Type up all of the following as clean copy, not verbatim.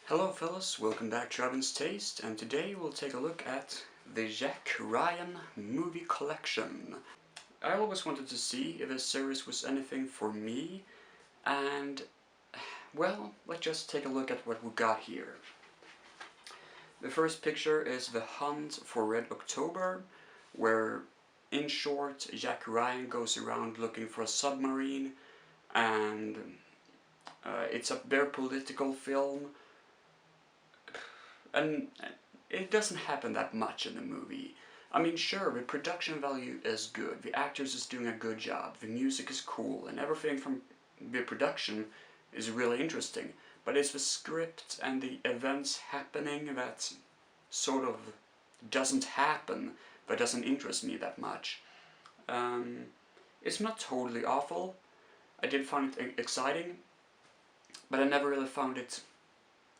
Hello fellas, welcome back to Robin's Taste, and today we'll take a look at the Jack Ryan movie collection. I always wanted to see if this series was anything for me, and well, let's just take a look at what we got here. The first picture is The Hunt for Red October, where in short Jack Ryan goes around looking for a submarine, and it's a very political film. And it doesn't happen that much in the movie. I mean, sure, the production value is good, the actors is doing a good job, the music is cool, and everything from the production is really interesting. But it's the script and the events happening that sort of doesn't happen, that doesn't interest me that much. It's not totally awful. I did find it exciting, but I never really found it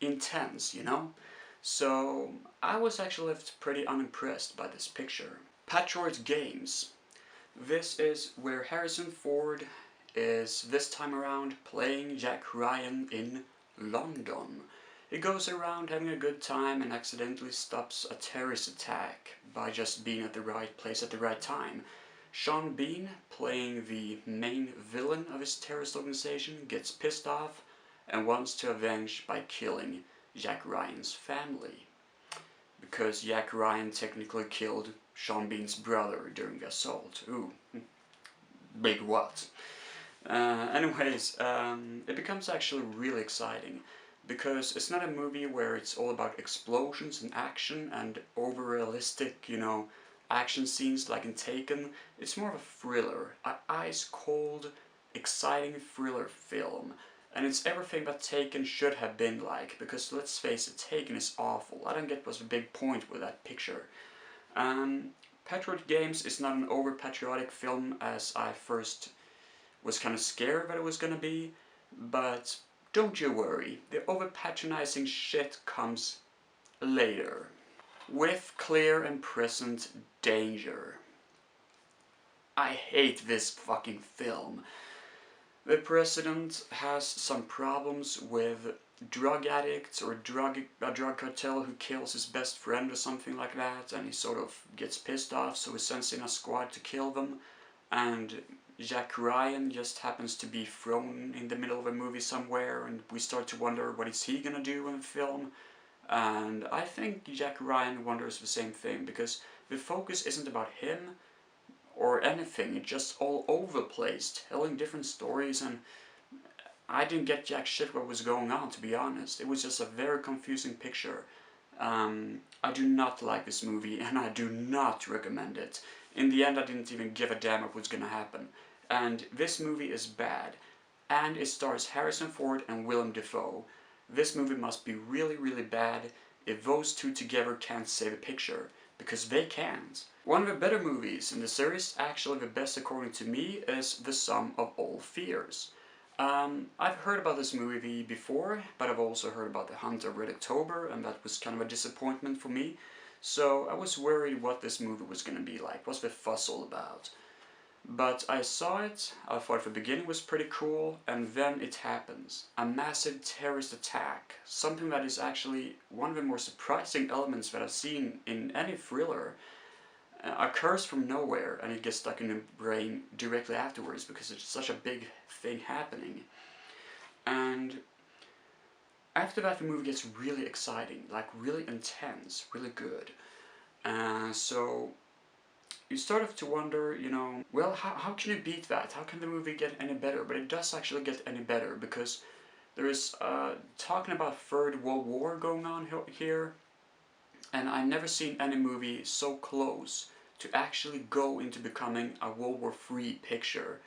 intense, you know? So I was actually left pretty unimpressed by this picture. Patriot Games. This is where Harrison Ford is this time around playing Jack Ryan in London. He goes around having a good time and accidentally stops a terrorist attack by just being at the right place at the right time. Sean Bean, playing the main villain of his terrorist organization, gets pissed off and wants to avenge by killing Jack Ryan's family, because Jack Ryan technically killed Sean Bean's brother during the assault. Ooh, big what? Anyways, it becomes actually really exciting, because it's not a movie where it's all about explosions and action and over-realistic, you know, action scenes like in Taken. It's more of a thriller, an ice-cold, exciting thriller film. And it's everything that Taken should have been like, because let's face it, Taken is awful. I don't get what's the big point with that picture. Patriot Games is not an over-patriotic film as I first was kind of scared that it was gonna be, but don't you worry, the over-patronizing shit comes later. With clear and present danger. I hate this fucking film. The president has some problems with drug addicts or a drug cartel who kills his best friend or something like that, and he sort of gets pissed off, so he sends in a squad to kill them, and Jack Ryan just happens to be thrown in the middle of a movie somewhere, and we start to wonder what is he gonna do in the film. And I think Jack Ryan wonders the same thing, because the focus isn't about him or anything, it's just all over the place, telling different stories, and I didn't get jack shit what was going on, to be honest. It was just a very confusing picture. I do not like this movie, and I do not recommend it. In the end, I didn't even give a damn what was gonna happen. And this movie is bad, and it stars Harrison Ford and Willem Dafoe. This movie must be really, really bad if those two together can't save a picture, because they can't. One of the better movies in the series, actually the best according to me, is The Sum of All Fears. I've heard about this movie before, but I've also heard about The Hunt of Red October, and that was kind of a disappointment for me. So I was worried what this movie was gonna be like, what's the fuss all about. But I saw it, I thought the beginning was pretty cool, and then it happens. A massive terrorist attack, something that is actually one of the more surprising elements that I've seen in any thriller, occurs from nowhere, and it gets stuck in the brain directly afterwards, because it's such a big thing happening. And after that the movie gets really exciting, like really intense, really good. So you start off to wonder, you know, well, how can you beat that? How can the movie get any better? But it does actually get any better, because there is talking about Third World War going on here, and I've never seen any movie so close to actually go into becoming a World War III picture,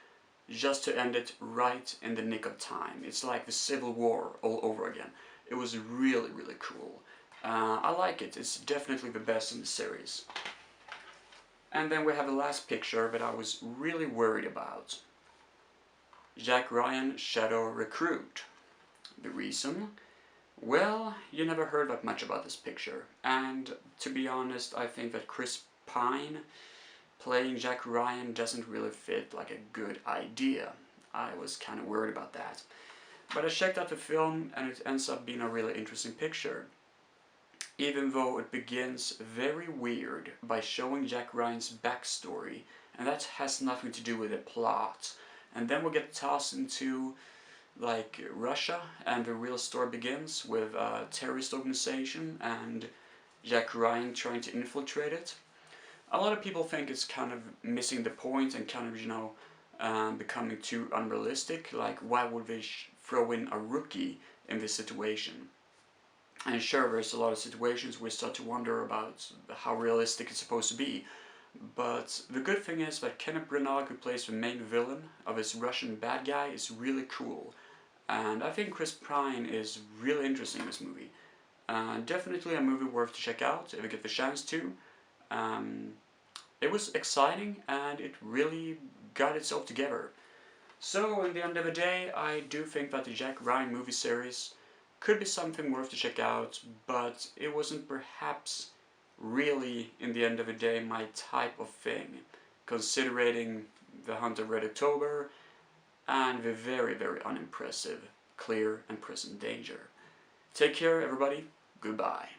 just to end it right in the nick of time. It's like the Civil War all over again. It was really, really cool. I like it. It's definitely the best in the series. And then we have the last picture that I was really worried about. Jack Ryan Shadow Recruit. The reason? Well, you never heard that much about this picture, and to be honest, I think that Chris Pine playing Jack Ryan doesn't really fit like a good idea. I was kind of worried about that. But I checked out the film and it ends up being a really interesting picture. Even though it begins very weird by showing Jack Ryan's backstory, and that has nothing to do with the plot. And then we'll get tossed into like Russia, and the real story begins with a terrorist organization and Jack Ryan trying to infiltrate it. A lot of people think it's kind of missing the point and kind of, becoming too unrealistic. Like, why would they throw in a rookie in this situation? And sure, there's a lot of situations where we start to wonder about how realistic it's supposed to be. But the good thing is that Kenneth Branagh, who plays the main villain of this Russian bad guy, is really cool. And I think Chris Pine is really interesting in this movie. Definitely a movie worth to check out if you get the chance to. It was exciting and it really got itself together. So, in the end of the day, I do think that the Jack Ryan movie series could be something worth to check out, but it wasn't perhaps really, in the end of the day, my type of thing, considering The Hunt of Red October and the very, very unimpressive Clear and Present Danger. Take care, everybody. Goodbye.